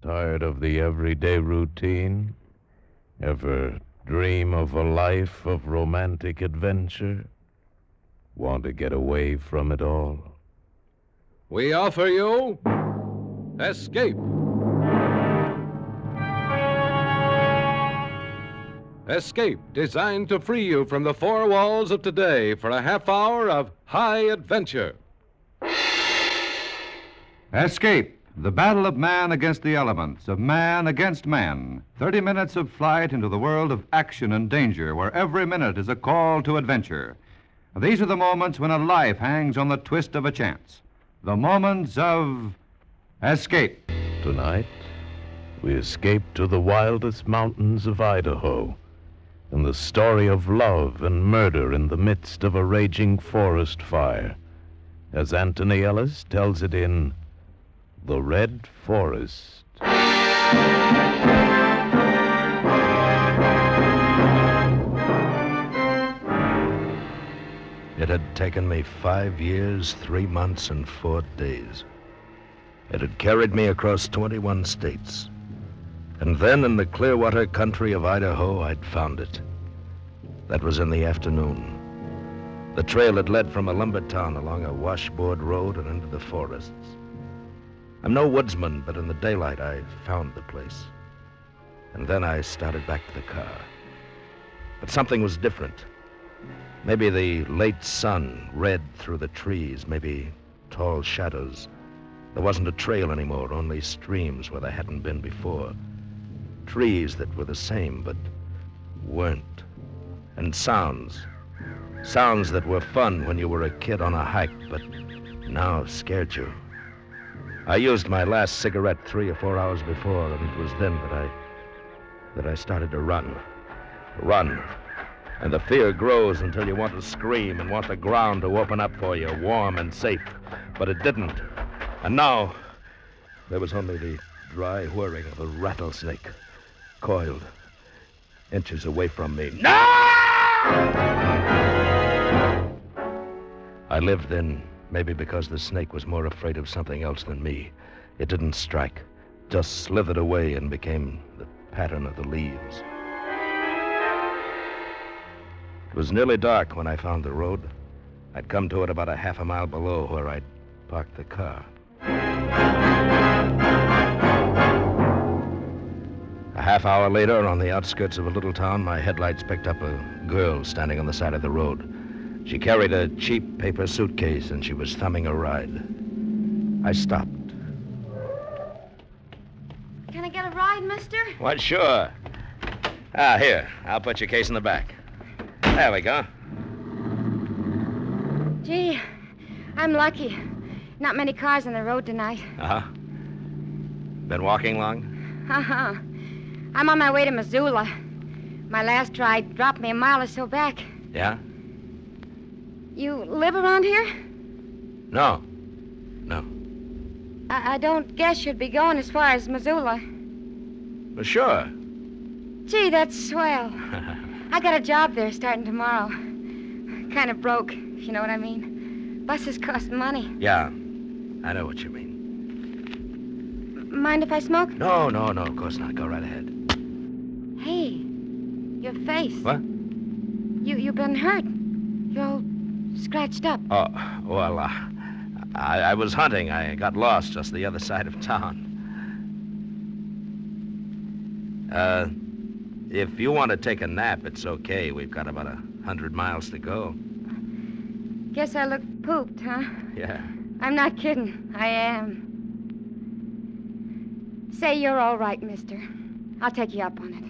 Tired of the everyday routine? Ever dream of a life of romantic adventure? Want to get away from it all? We offer you Escape. Escape, designed to free you from the four walls of today for a half hour of high adventure. Escape, the battle of man against the elements, of man against man. 30 minutes of flight into the world of action and danger, where every minute is a call to adventure. These are the moments when a life hangs on the twist of a chance. The moments of escape. Tonight, we escape to the wildest mountains of Idaho, and the story of love and murder in the midst of a raging forest fire, as Anthony Ellis tells it in The Red Forest. It had taken me 5 years, 3 months, and 4 days. It had carried me across 21 states. And then in the Clearwater country of Idaho, I'd found it. That was in the afternoon. The trail had led from a lumber town along a washboard road and into the forests. I'm no woodsman, but in the daylight I found the place. And then I started back to the car. But something was different. Maybe the late sun read through the trees, maybe tall shadows. There wasn't a trail anymore, only streams where there hadn't been before. Trees that were the same, but weren't. And sounds. Sounds that were fun when you were a kid on a hike, but now scared you. I used my last cigarette 3 or 4 hours before, and it was then that I started to run. Run. And the fear grows until you want to scream and want the ground to open up for you, warm and safe. But it didn't. And now, there was only the dry whirring of a rattlesnake, coiled inches away from me. No! I lived then, maybe because the snake was more afraid of something else than me. It didn't strike, just slithered away and became the pattern of the leaves. It was nearly dark when I found the road. I'd come to it about a half a mile below where I'd parked the car. A half hour later, on the outskirts of a little town, my headlights picked up a girl standing on the side of the road. She carried a cheap paper suitcase, and she was thumbing a ride. I stopped. Can I get a ride, mister? What, sure. Here, I'll put your case in the back. There we go. Gee, I'm lucky. Not many cars on the road tonight. Uh-huh. Been walking long? Uh-huh. I'm on my way to Missoula. My last ride dropped me a mile or so back. Yeah? You live around here? No. I don't guess you'd be going as far as Missoula. Well, sure. Gee, that's swell. I got a job there starting tomorrow. Kind of broke, if you know what I mean. Buses cost money. Yeah, I know what you mean. Mind if I smoke? No, of course not. Go right ahead. Hey, your face. What? You've been hurt. You're all scratched up. Oh, well, I was hunting. I got lost just the other side of town. If you want to take a nap, it's okay. We've got about 100 miles to go. Guess I look pooped, huh? Yeah. I'm not kidding. I am. Say you're all right, mister. I'll take you up on it.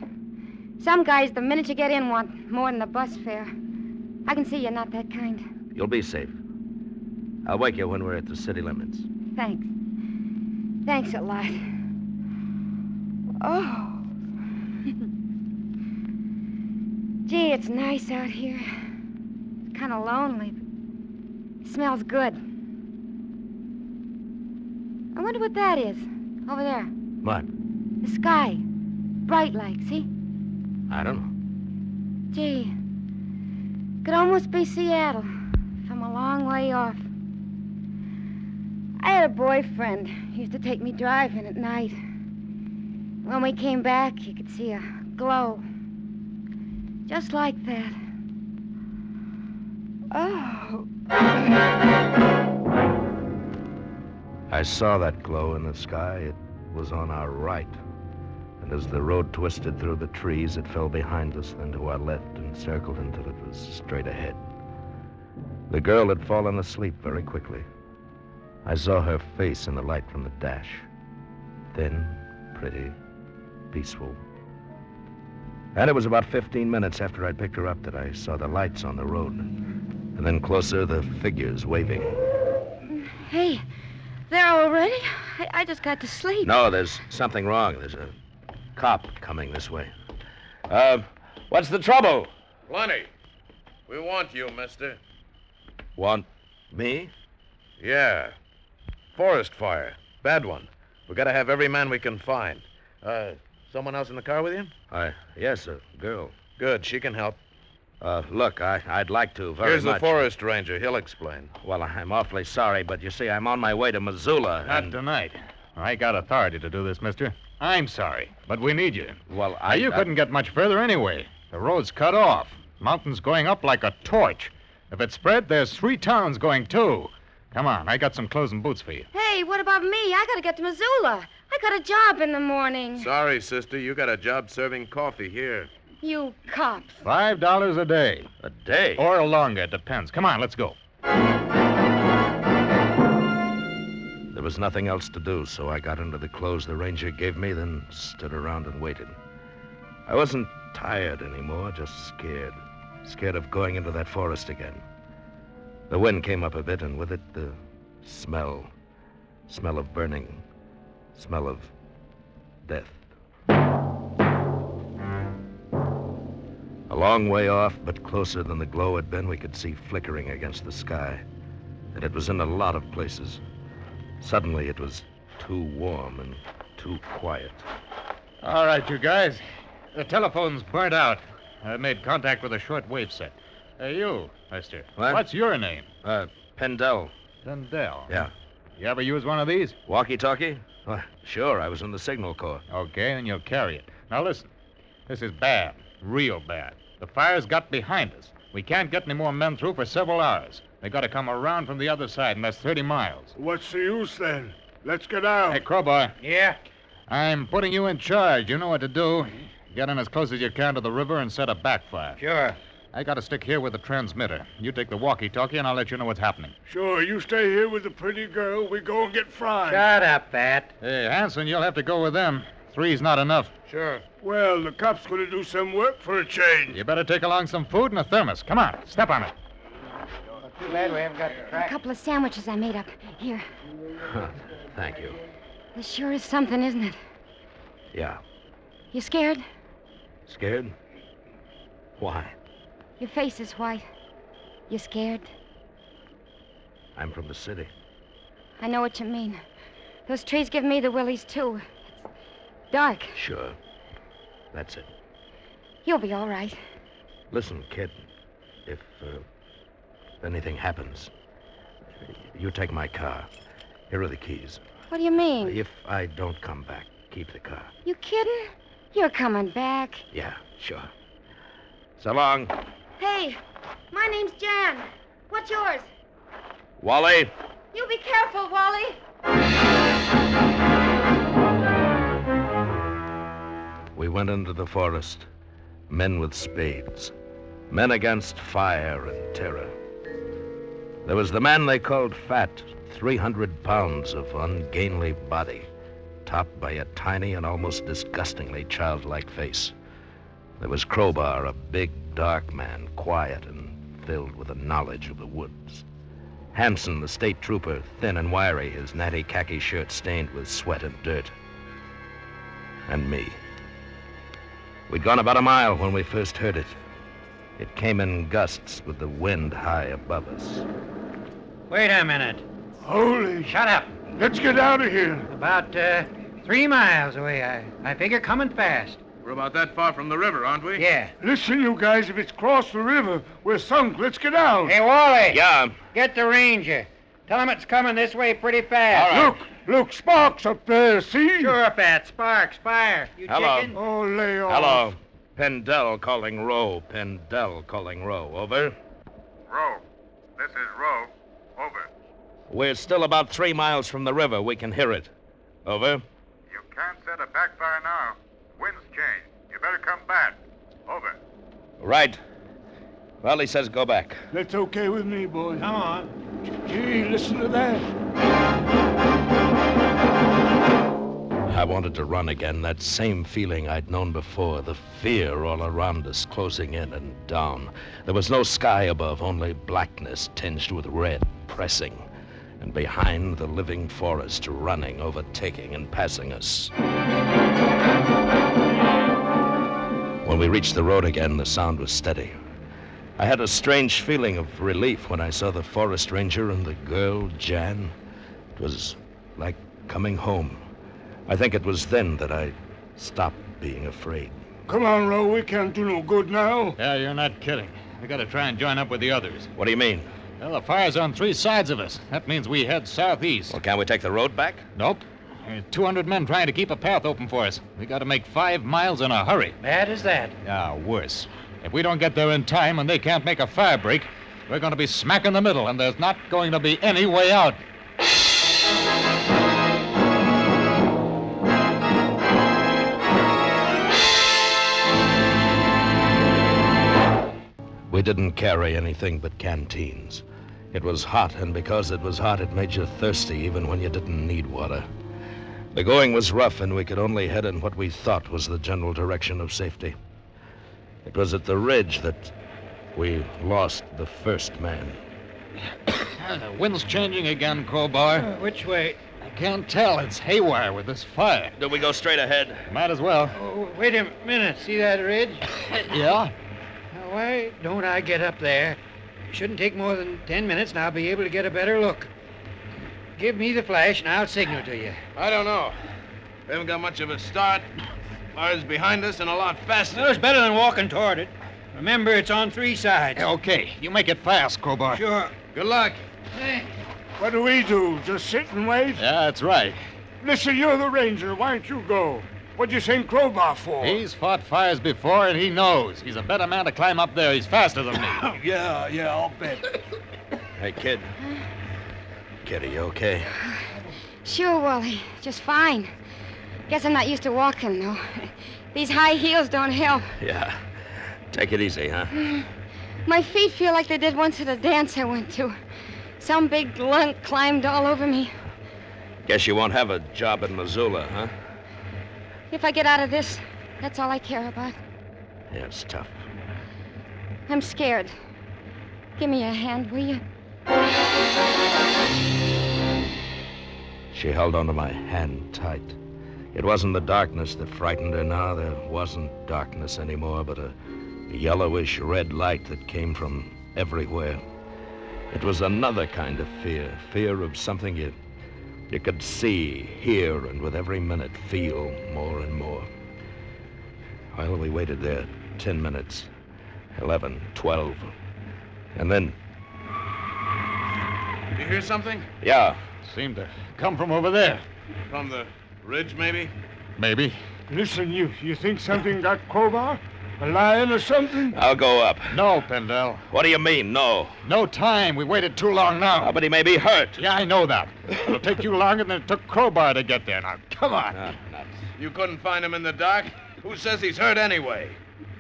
Some guys, the minute you get in, want more than the bus fare. I can see you're not that kind. You'll be safe. I'll wake you when we're at the city limits. Thanks. Thanks a lot. Oh. Gee, it's nice out here. It's kind of lonely, but it smells good. I wonder what that is, over there. What? The sky. Bright like, see? I don't know. Gee, could almost be Seattle from a long way off. I had a boyfriend. He used to take me driving at night. When we came back, you could see a glow. Just like that. Oh. I saw that glow in the sky. It was on our right. And as the road twisted through the trees, it fell behind us, then to our left and circled until it was straight ahead. The girl had fallen asleep very quickly. I saw her face in the light from the dash. Thin, pretty, peaceful. And it was about 15 minutes after I'd picked her up that I saw the lights on the road. And then closer, the figures waving. Hey, there already? I just got to sleep. No, there's something wrong. There's a cop coming this way. What's the trouble? Plenty. We want you, mister. Want me? Yeah. Forest fire. Bad one. We gotta have every man we can find. Someone else in the car with you? Yes, a girl. Good, she can help. Look, I'd like to very Here's much. the forest ranger. He'll explain. Well, I'm awfully sorry, but you see, I'm on my way to Missoula. Not tonight. I got authority to do this, mister. I'm sorry, but we need you. Well, Now, you couldn't get much further anyway. The road's cut off. Mountain's going up like a torch. If it's spread, there's 3 towns going, too. Come on, I got some clothes and boots for you. Hey, what about me? I gotta get to Missoula. I got a job in the morning. Sorry, sister. You got a job serving coffee here. You cops. $5 a day. A day? Or longer, it depends. Come on, let's go. There was nothing else to do, so I got into the clothes the ranger gave me, then stood around and waited. I wasn't tired anymore, just scared. Scared of going into that forest again. The wind came up a bit, and with it, the smell. Smell of burning. Smell of death. A long way off, but closer than the glow had been, we could see flickering against the sky. And it was in a lot of places. Suddenly, it was too warm and too quiet. All right, you guys. The telephone's burnt out. I made contact with a shortwave set. You, mister. What? What's your name? Pendel. Dundell. Yeah. You ever use one of these? Walkie-talkie? Well, sure, I was in the signal corps. Okay, then you'll carry it. Now listen. This is bad. Real bad. The fire's got behind us. We can't get any more men through for several hours. They got to come around from the other side, and that's 30 miles. What's the use, then? Let's get out. Hey, Crowbar. Yeah? I'm putting you in charge. You know what to do. Get in as close as you can to the river and set a backfire. Sure. I got to stick here with the transmitter. You take the walkie-talkie, and I'll let you know what's happening. Sure, you stay here with the pretty girl. We go and get fried. Shut up, Pat. Hey, Hanson, you'll have to go with them. 3's not enough. Sure. Well, the cop's going to do some work for a change. You better take along some food and a thermos. Come on, step on it. Too bad we haven't got the A track. couple of sandwiches I made up. Here. Thank you. This sure is something, isn't it? Yeah. You scared? Scared? Why? Your face is white. You scared? I'm from the city. I know what you mean. Those trees give me the willies, too. It's dark. Sure. That's it. You'll be all right. Listen, kid. If anything happens, you take my car. Here are the keys. What do you mean? If I don't come back, keep the car. You kidding? You're coming back. Yeah, sure. So long. Hey, my name's Jan. What's yours? Wally. You be careful, Wally. We went into the forest. Men with spades. Men against fire and terror. There was the man they called Fat, 300 pounds of ungainly body, topped by a tiny and almost disgustingly childlike face. There was Crowbar, a big, dark man, quiet and filled with a knowledge of the woods. Hanson, the state trooper, thin and wiry, his natty khaki shirt stained with sweat and dirt. And me. We'd gone about a mile when we first heard it. It came in gusts with the wind high above us. Wait a minute. Holy... Shut up. Let's get out of here. About 3 miles away. I figure coming fast. We're about that far from the river, aren't we? Yeah. Listen, you guys, if it's crossed the river, we're sunk. Let's get out. Hey, Wally. Yeah. Get the ranger. Tell him it's coming this way pretty fast. Look, Look, Sparks up there, see? Sure, Pat. Sparks, fire. You Hello. chicken? Oh, lay off. Hello. Pendel calling Row. Pendel calling Row. Over. Row. This is Row. Over. We're still about 3 miles from the river. We can hear it. Over. You can't set a backfire now. Wind's changed. You better come back. Over. Right. Well, he says go back. That's okay with me, boy. Come on. Gee, listen to that. I wanted to run again, that same feeling I'd known before, the fear all around us, closing in and down. There was no sky above, only blackness tinged with red, pressing. And behind, the living forest, running, overtaking, and passing us. When we reached the road again, the sound was steady. I had a strange feeling of relief when I saw the forest ranger and the girl, Jan. It was like coming home. I think it was then that I stopped being afraid. Come on, Row. We can't do no good now. Yeah, you're not kidding. We gotta try and join up with the others. What do you mean? Well, the fire's on 3 sides of us. That means we head southeast. Well, can't we take the road back? Nope. There are 200 men trying to keep a path open for us. We gotta make 5 miles in a hurry. Bad as that. Yeah, worse. If we don't get there in time and they can't make a fire break, we're gonna be smack in the middle, and there's not going to be any way out. We didn't carry anything but canteens. It was hot, and because it was hot, it made you thirsty even when you didn't need water. The going was rough, and we could only head in what we thought was the general direction of safety. It was at the ridge that we lost the first man. The wind's changing again, Crowbar. Which way? I can't tell. It's haywire with this fire. Do we go straight ahead? Might as well. Oh, wait a minute. See that ridge? Yeah? Now, why don't I get up there? Shouldn't take more than 10 minutes, and I'll be able to get a better look. Give me the flash, and I'll signal to you. I don't know. We haven't got much of a start. Fire's behind us and a lot faster. Well, it's better than walking toward it. Remember, it's on 3 sides. Okay. You make it fast, Crowbar. Sure. Good luck. Thanks. What do we do? Just sit and wait? Yeah, that's right. Listen, you're the ranger. Why don't you go? What'd you send Crowbar for? He's fought fires before, and he knows. He's a better man to climb up there. He's faster than me. Yeah, I'll bet. Hey, kid. Kid, are you okay? Sure, Wally. Just fine. Guess I'm not used to walking, though. These high heels don't help. Yeah. Take it easy, huh? My feet feel like they did once at a dance I went to. Some big lunk climbed all over me. Guess you won't have a job in Missoula, huh? If I get out of this, that's all I care about. Yeah, it's tough. I'm scared. Give me a hand, will you? She held onto my hand tight. It wasn't the darkness that frightened her now. There wasn't darkness anymore, but a yellowish red light that came from everywhere. It was another kind of fear, fear of something you could see, hear, and with every minute feel more and more. Well, we waited there 10 minutes, 11, 12, and then... You hear something? Yeah. Seemed to come from over there. From the ridge, maybe? Maybe. Listen, you think something got Crowbar? A lion or something? I'll go up. No, Pendel. What do you mean, no? No time. We waited too long now. But he may be hurt. Yeah, I know that. It'll take you longer than it took Crowbar to get there. Now, come on. Nuts. You couldn't find him in the dark? Who says he's hurt anyway?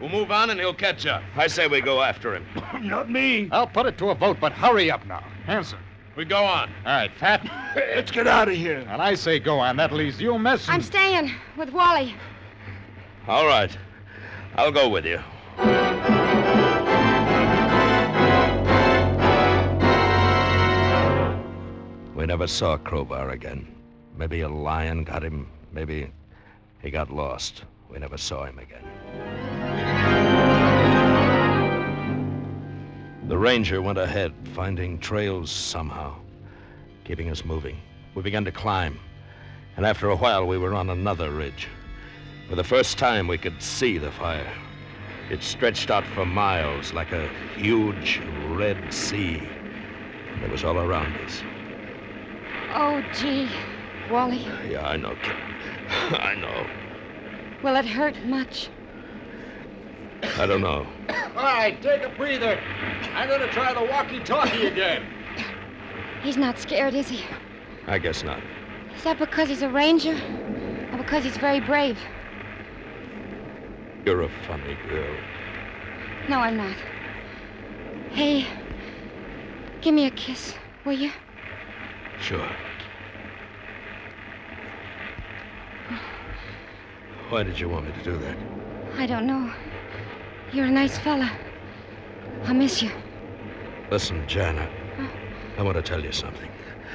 We'll move on and he'll catch up. I say we go after him. Not me. I'll put it to a vote, but hurry up now. Hanson. We go on. All right, Fat. Let's get out of here. And I say go on. That leaves you, Miss. I'm staying with Wally. All right. I'll go with you. We never saw Crowbar again. Maybe a lion got him. Maybe he got lost. We never saw him again. The ranger went ahead, finding trails somehow, keeping us moving. We began to climb, and after a while we were on another ridge. For the first time we could see the fire. It stretched out for miles like a huge red sea. It was all around us. Oh, gee. Wally, Yeah, I know, kid. I know. will it hurt much? I don't know. All right, take a breather. I'm going to try the walkie-talkie again. He's not scared, is he? I guess not. Is that because he's a ranger? Or because he's very brave? You're a funny girl. No, I'm not. Hey, give me a kiss, will you? Sure. Why did you want me to do that? I don't know. You're a nice fella. I'll miss you. Listen, Jan, I want to tell you something.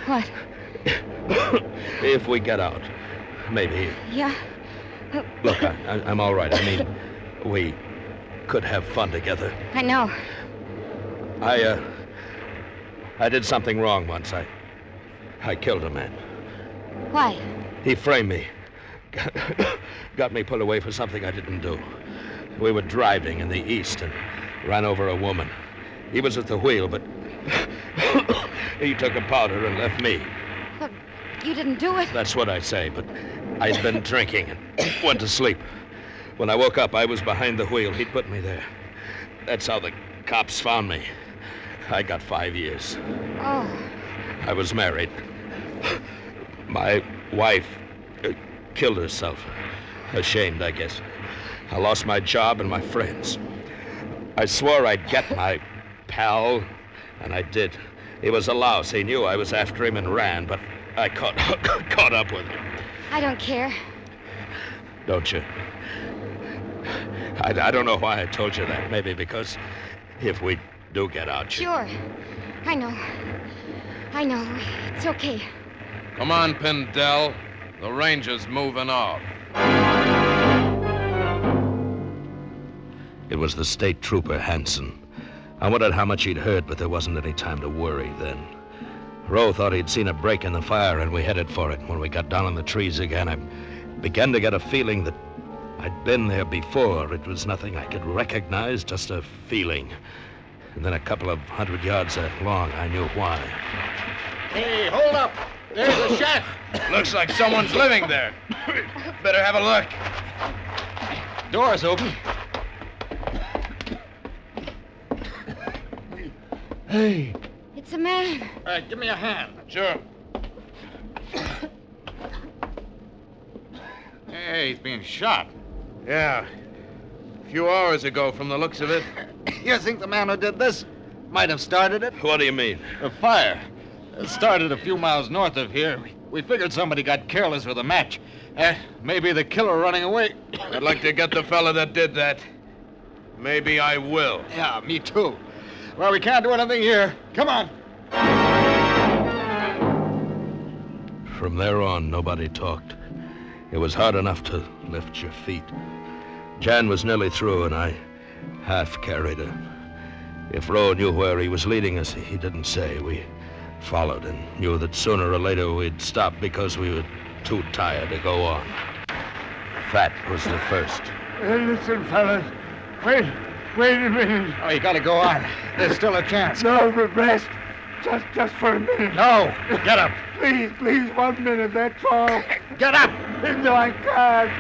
What? If we get out, maybe. Yeah? Look, I'm all right. I mean, we could have fun together. I know. I did something wrong once. I killed a man. Why? He framed me. Got me put away for something I didn't do. We were driving in the east and ran over a woman. He was at the wheel, but he took a powder and left me. But you didn't do it. That's what I say, but I'd been drinking and went to sleep. When I woke up, I was behind the wheel. He'd put me there. That's how the cops found me. I got 5 years. Oh. I was married. My wife killed herself. Ashamed, I guess. I lost my job and my friends. I swore I'd get my pal, and I did. He was a louse. He knew I was after him and ran, but I caught up with him. I don't care. Don't you? I don't know why I told you that. Maybe because if we do get out, you... Sure. I know. I know. It's okay. Come on, Pindell. The ranger's moving off. It was the state trooper, Hanson. I wondered how much he'd heard, but there wasn't any time to worry then. Rowe thought he'd seen a break in the fire, and we headed for it. When we got down in the trees again, I began to get a feeling that I'd been there before. It was nothing I could recognize, just a feeling. And then a couple of 100 yards along, I knew why. Hey, hold up. There's a shack. Looks like someone's living there. Better have a look. Door's open. Hey. It's a man. All right, give me a hand. Sure. Hey, he's being shot. Yeah. A few hours ago, from the looks of it. You think the man who did this might have started it? What do you mean? A fire. It started a few miles north of here. We figured somebody got careless with a match. Maybe the killer running away. I'd like to get the fella that did that. Maybe I will. Yeah, me too. Well, we can't do anything here. Come on. From there on, nobody talked. It was hard enough to lift your feet. Jan was nearly through, and I half carried her. If Rowe knew where he was leading us, he didn't say. We followed and knew that sooner or later we'd stop because we were too tired to go on. Fat was the first. Listen, fellas. Wait a minute. Oh, you gotta go on. There's still a chance. No, but rest. Just for a minute. No, get up. Please, 1 minute, that's all. Get up. No, I can't.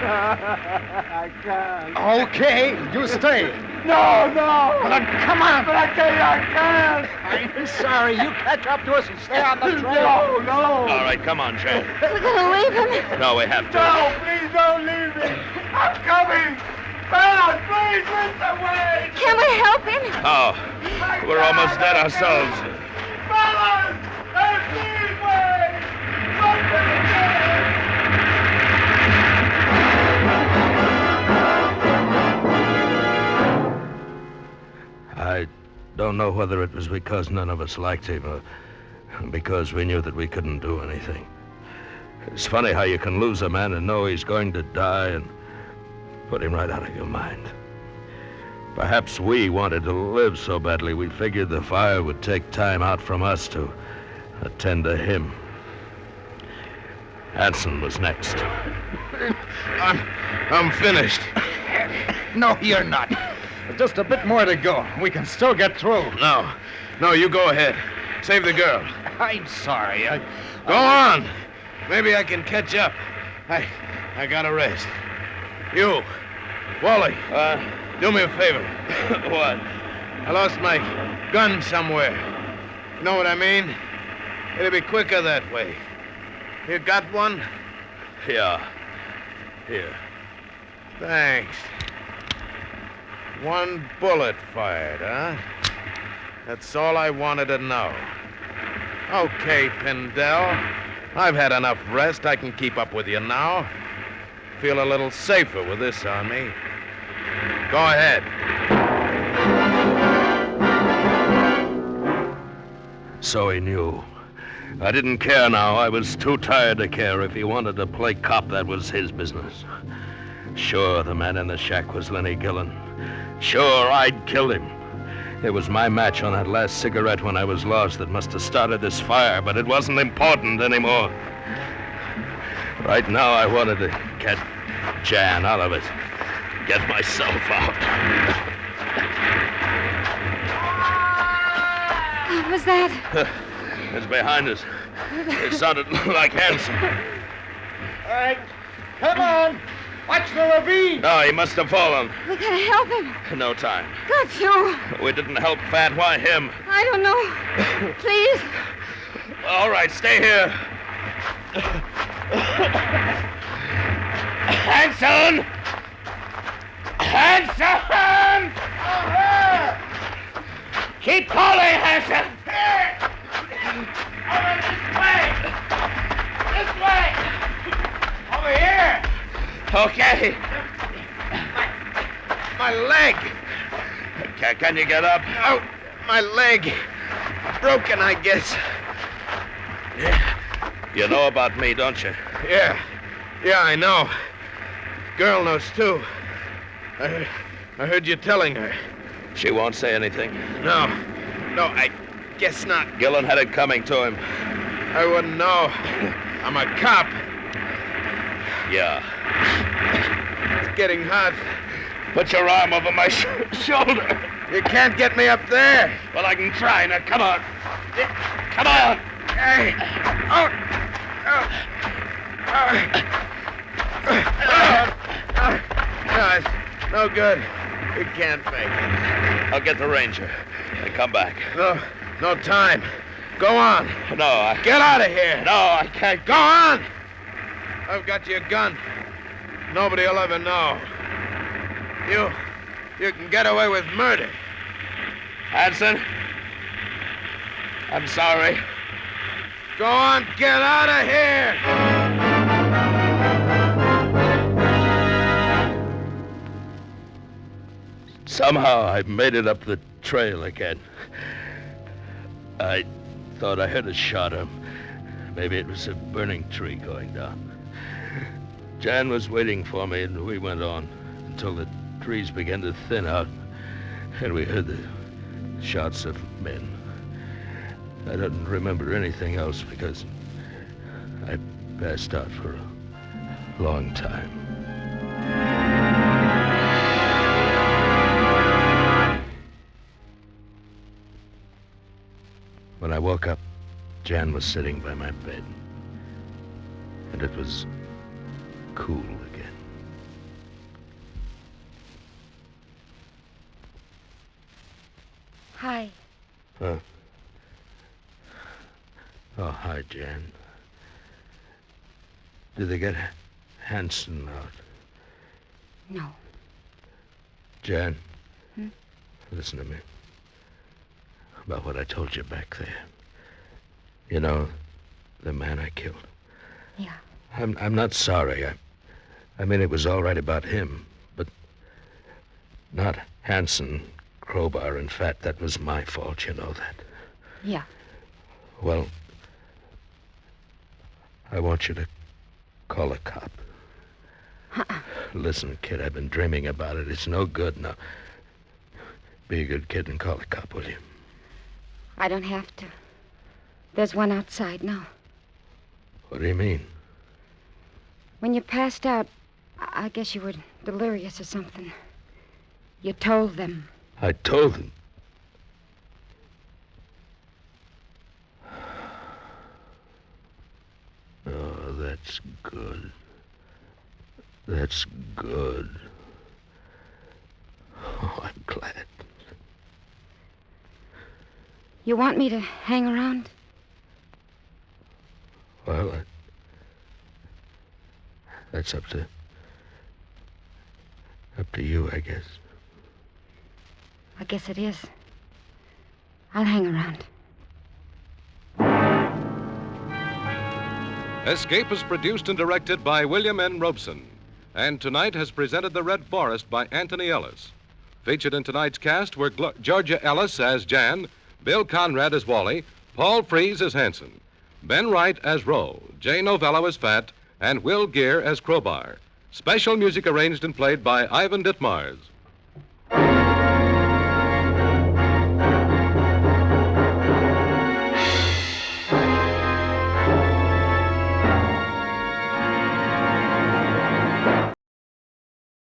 I can't. Okay, you stay. No. But come on. But I tell you, I can't. I'm sorry. You catch up to us and stay on the trail. No. All right, come on, Jan. We're gonna leave him. No, we have to. No, please don't leave me. I'm coming. Fellas, please listen, wait. Can we help him? Oh, we're almost dead ourselves. Fellas, please wait. I don't know whether it was because none of us liked him or because we knew that we couldn't do anything. It's funny how you can lose a man and know he's going to die and put him right out of your mind. Perhaps we wanted to live so badly we figured the fire would take time out from us to attend to him. Hanson was next. I'm finished. No, you're not. Just a bit more to go. We can still get through. No, you go ahead. Save the girl. I'm sorry. Go on. Maybe I can catch up. I gotta rest. You, Wally, do me a favor. What? I lost my gun somewhere. You know what I mean? It'll be quicker that way. You got one? Yeah. Here. Thanks. One bullet fired, huh? That's all I wanted to know. Okay, Pindell. I've had enough rest. I can keep up with you now. Feel a little safer with this on me. Go ahead. So he knew. I didn't care now. I was too tired to care. If he wanted to play cop, that was his business. Sure, the man in the shack was Lenny Gillen. Sure, I'd killed him. It was my match on that last cigarette when I was lost that must have started this fire, but it wasn't important anymore. Right now, I wanted to get Jan out of it. Get myself out. What was that? It's behind us. It sounded like Hanson. All right, come on. Watch the ravine. No, he must have fallen. We gotta help him. No time. Got to. We didn't help Fat. Why him? I don't know. Please. All right, stay here. Hanson! Hanson! Keep calling, Hanson! Over this way. This way. Over here. Okay. My leg. Can you get up? Oh, my leg. Broken, I guess. You know about me, don't you? Yeah, I know. Girl knows, too. I heard you telling her. She won't say anything. No, I guess not. Gillen had it coming to him. I wouldn't know. I'm a cop. Yeah. It's getting hot. Put your arm over my shoulder. You can't get me up there. Well, I can try. Now, come on. Come on. Hey. No, it's no good. We can't make it. I'll get the ranger and come back. No time. Go on. No, Get out of here. No, I can't. Go on. I've got your gun. Nobody will ever know. You can get away with murder. Hanson, I'm sorry. Go on, get out of here. Somehow I made it up the trail again. I thought I heard a shot. Maybe it was a burning tree going down. Jan was waiting for me, and we went on until the trees began to thin out, and we heard the shots of men. I don't remember anything else because I passed out for a long time. When I woke up, Jan was sitting by my bed, and it was cool again. Hi. Huh? Oh, hi, Jan. Did they get Hanson out? No. Jan, listen to me. About what I told you back there. You know, the man I killed. Yeah. I'm not sorry. I mean, it was all right about him, but not Hanson, Crowbar, and Fat. That was my fault, you know that. Yeah. Well, I want you to call a cop. Listen, kid, I've been dreaming about it. It's no good now. Be a good kid and call a cop, will you? I don't have to. There's one outside now. What do you mean? When you passed out, I guess you were delirious or something. You told them. I told them. Oh, That's good. That's good. Oh, I'm glad. You want me to hang around? Well, that's up to you, I guess. I guess it is. I'll hang around. Escape is produced and directed by William N. Robeson, and tonight has presented The Red Forest by Anthony Ellis. Featured in tonight's cast were Georgia Ellis as Jan, Bill Conrad as Wally, Paul Frees as Hanson, Ben Wright as Roe, Jay Novello as Fat, and Will Gear as Crowbar. Special music arranged and played by Ivan Ditmars.